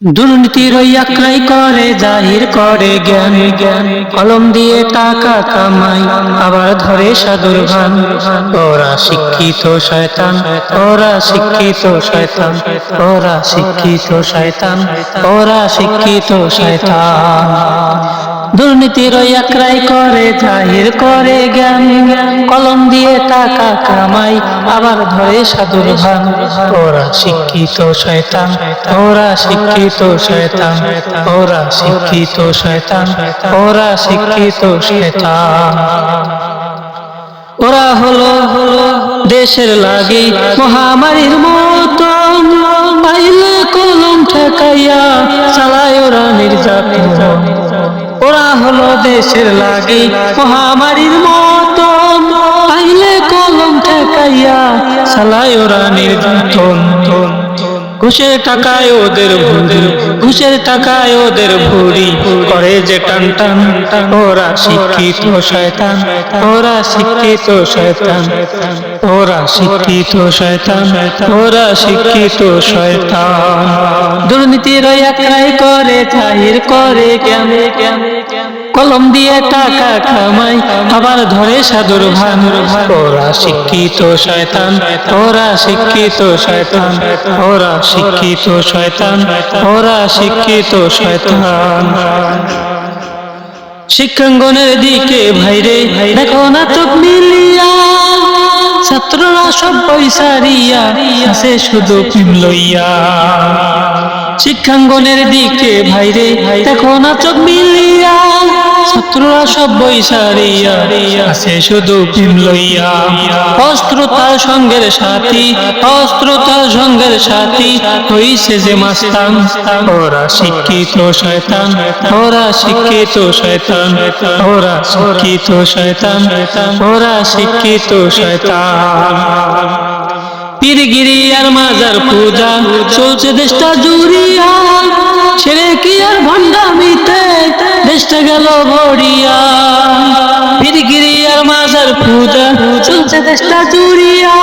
দুর্নীতির আক্রাই করে জাহির করে জ্ঞান জ্ঞান কলম দিয়ে টাকা কামাই আবার ধরে সাধুর ভান। ওরা শিক্ষিত শয়তান, ওরা শিক্ষিত শয়তান, ওরা শিক্ষিত শয়তান, ওরা শিক্ষিত শয়তান। দুর্নীতির আক্রাই করে জাহির করে জ্ঞান কলম দিয়ে টাকা কামাই আবার ধরে সাধুর ভান। ওরা শিক্ষিত শয়তান, ওরা শিক্ষিত শয়তান, ওরা শিক্ষিত শয়তান, ওরা শিক্ষিত শয়তান। ওরা হলো দেশের লাগি মহামারীর মতো, পাইলে কলম ঠেকাইয়া চালায় ওরা নির্যাতন। ওরা হলো দেশের লাগি মহামারীর মতো, পাইলে কলম ঠেকাইয়া চালায় ওরা নির্যাতন। ঘুষের টাকায় ওদের ভুরি, ঘুষের টাকায় ওদের ভুরি করে যে টান টান। ওরা শিক্ষিত শয়তান, ওরা শিক্ষিত শয়তান, ওরা শিক্ষিত শয়তান, ওরা শিক্ষিত শয়তান। দুর্নীতির আক্রাই করে জাহির করে জ্ঞান কলম দিয়ে টাকা কামাই আবার ধরে সাধুর ভান। ওরা শিক্ষিত শয়তান, ওরা শিক্ষিত শয়তান, ওরা শিক্ষিত শয়তান, ওরা শিক্ষিত শয়তান। শিক্ষাঙ্গনের দিকে ভাইরে দেখো না চোখ মিলিয়া, ছাত্ররা সব পয়সা রিয়া আছে শুধু প্রেম লইয়া। শিক্ষাঙ্গনের দিকে ভাইরে দেখো না চোখ মিলিয়া, ছাত্ররা সব বৈশারিয়া আছে শুধু প্রেম লইয়া। অস্ত্রতার সঙ্গের সাথী, অস্ত্রতার সঙ্গের সাথী হইছে যে মাস্তান। ওরা শিক্ষিত শয়তান, ওরা শিক্ষিত শয়তান, ওরা শিক্ষিত শয়তান, ওরা শিক্ষিত শয়তান। পীরগিরি আর মাজার পূজা চলছে দেশটা জুড়িয়া, ছেড়ে কি আর ভণ্ডামিতে দেশটা গেল ভরিয়া। পীরগিরি আর মাজার পূজা চলছে দেশটা জুড়িয়া,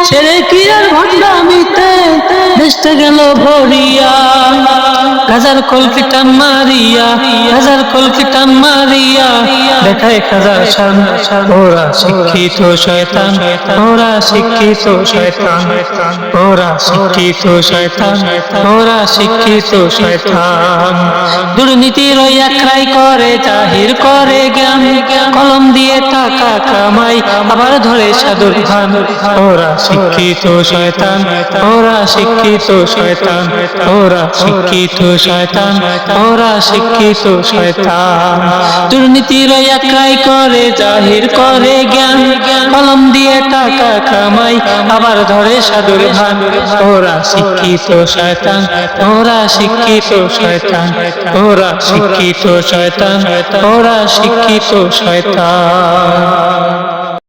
ছেড়ে কি আর ভণ্ডামিতে দেশটা গেল ভরিয়া। হাজার কলকি টান মারিয়া, হাজার কলকি টান মারিয়া দেখায় হাজার শান। ওরা শিক্ষিত শয়তান, ওরা শিক্ষিত শয়তান, ওরা শিক্ষিত শয়তান, ওরা শিক্ষিত শয়তান। দুর্নীতির আক্রাই করে জাহির করে জ্ঞান কলম দিয়ে টাকা কামাই আবার ধরে সাধুর ভান। ওরা শিক্ষিত শয়তান, ওরা শিক্ষিত শয়তান, ওরা শিক্ষিত শয়তান, ওরা শিক্ষিত শয়তান। দুর্নীতির আক্রাই করে জাহির করে জ্ঞান কলম দিয়ে টাকা কামাই আবার ধরে সাধুর ভান। ওরা শিক্ষিত শয়তান, ওরা শিক্ষিত শয়তান, ওরা শিক্ষিত শয়তান, ওরা শিক্ষিত শয়তান।